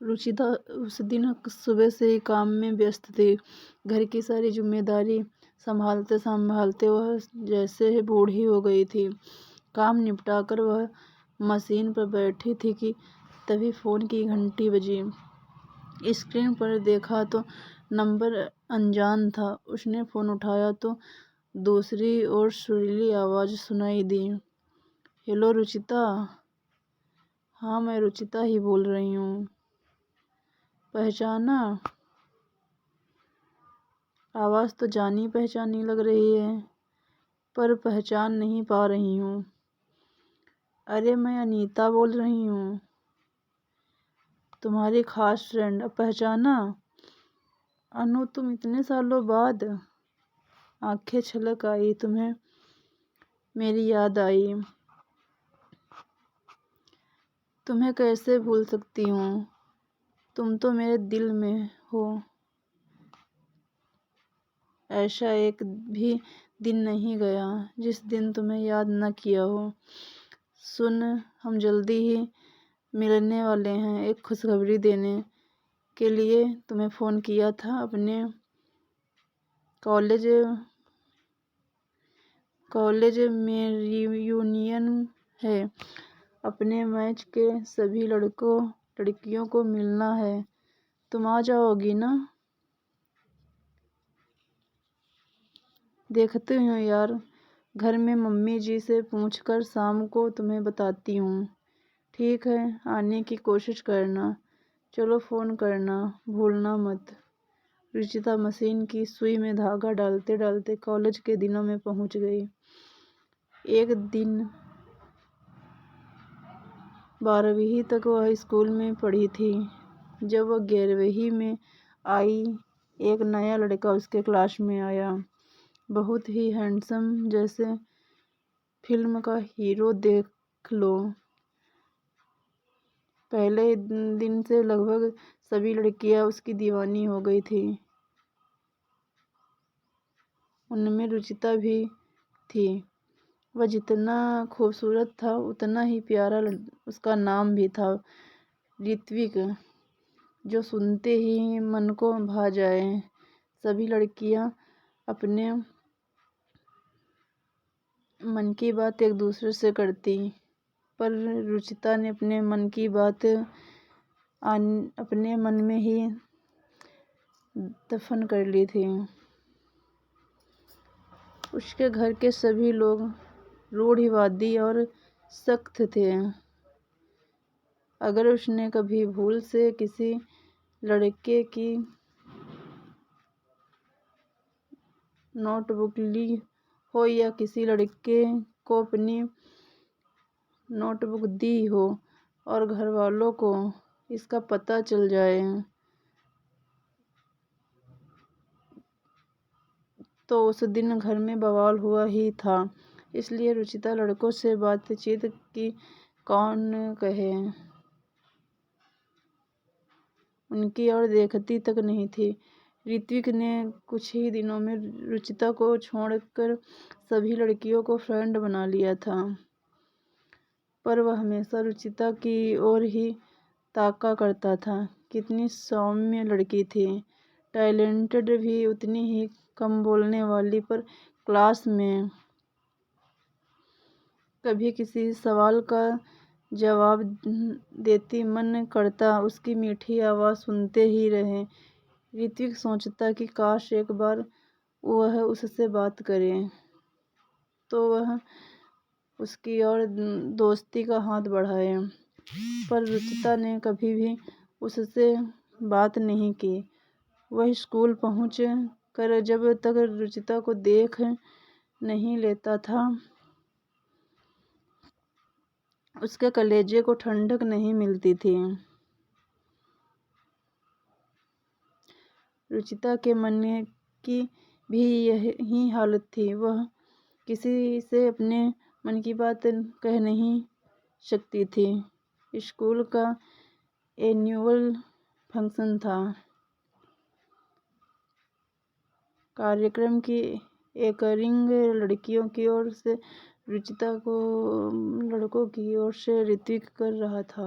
रुचिता उस दिन सुबह से ही काम में व्यस्त थी। घर की सारी जिम्मेदारी संभालते संभालते वह जैसे ही बूढ़ी हो गई थी। काम निपटाकर वह मशीन पर बैठी थी कि तभी फोन की घंटी बजी। स्क्रीन पर देखा तो नंबर अनजान था। उसने फोन उठाया तो दूसरी ओर सुरीली आवाज सुनाई दी। हेलो रुचिता। हाँ, मैं रुचिता ही बोल रही हूँ। पहचाना? आवाज तो जानी पहचानी लग रही है, पर पहचान नहीं पा रही हूँ। अरे, मैं अनीता बोल रही हूँ, तुम्हारी खास फ्रेंड। अब पहचाना? अनु, तुम इतने सालों बाद। आंखें छलक आई। तुम्हें मेरी याद आई। तुम्हें कैसे भूल सकती हूँ, तुम तो मेरे दिल में हो। ऐसा एक भी दिन नहीं गया जिस दिन तुम्हें याद न किया हो। सुन, हम जल्दी ही मिलने वाले हैं। एक खुशखबरी देने के लिए तुम्हें फ़ोन किया था। अपने कॉलेज में रियूनियन है। अपने बैच के सभी लड़कियों को मिलना है। तुम आ जाओगी ना? देखती हूँ यार, घर में मम्मी जी से पूछकर शाम को तुम्हें बताती हूँ। ठीक है, आने की कोशिश करना। चलो, फ़ोन करना भूलना मत। रुचिता मशीन की सुई में धागा डालते डालते कॉलेज के दिनों में पहुंच गई। एक दिन 12वीं तक वह स्कूल में पढ़ी थी। जब वह 11वीं में आई, एक नया लड़का उसके क्लास में आया। बहुत ही हैंडसम, जैसे फिल्म का हीरो देख लो। पहले दिन से लगभग सभी लड़कियां उसकी दीवानी हो गई थी। उनमें रुचिता भी थी। वह जितना खूबसूरत था उतना ही प्यारा उसका नाम भी था, ऋत्विक, जो सुनते ही मन को भा जाए। सभी लड़कियां अपने मन की बात एक दूसरे से करती, पर रुचिता ने अपने मन की बात अपने मन में ही दफन कर ली थी। उसके घर के सभी लोग रूढ़िवादी और सख्त थे। अगर उसने कभी भूल से किसी लड़के की नोटबुक ली हो या किसी लड़के को अपनी नोटबुक दी हो और घर वालों को इसका पता चल जाए, तो उस दिन घर में बवाल हुआ ही था। इसलिए रुचिता लड़कों से बातचीत की कौन कहे, उनकी ओर देखती तक नहीं थी। ऋत्विक ने कुछ ही दिनों में रुचिता को छोड़कर सभी लड़कियों को फ्रेंड बना लिया था, पर वह हमेशा रुचिता की ओर ही ताका करता था। कितनी सौम्य लड़की थी, टैलेंटेड भी उतनी ही, कम बोलने वाली, पर क्लास में कभी किसी सवाल का जवाब देती मन करता उसकी मीठी आवाज़ सुनते ही रहे। ऋत्विक सोचता कि काश एक बार वह उससे बात करे तो वह उसकी ओर दोस्ती का हाथ बढ़ाए, पर रुचिता ने कभी भी उससे बात नहीं की। वह स्कूल पहुँच कर जब तक रुचिता को देख नहीं लेता था, उसके कलेजे को ठंडक नहीं मिलती थी। रुचिता के मन की भी यही हालत थी। वह किसी से अपने मन की बात कह नहीं सकती थी। स्कूल का एनुअल फंक्शन था। कार्यक्रम की एंकरिंग लड़कियों की ओर से रुचिता को लड़कों की ओर से ऋत्विक कर रहा था।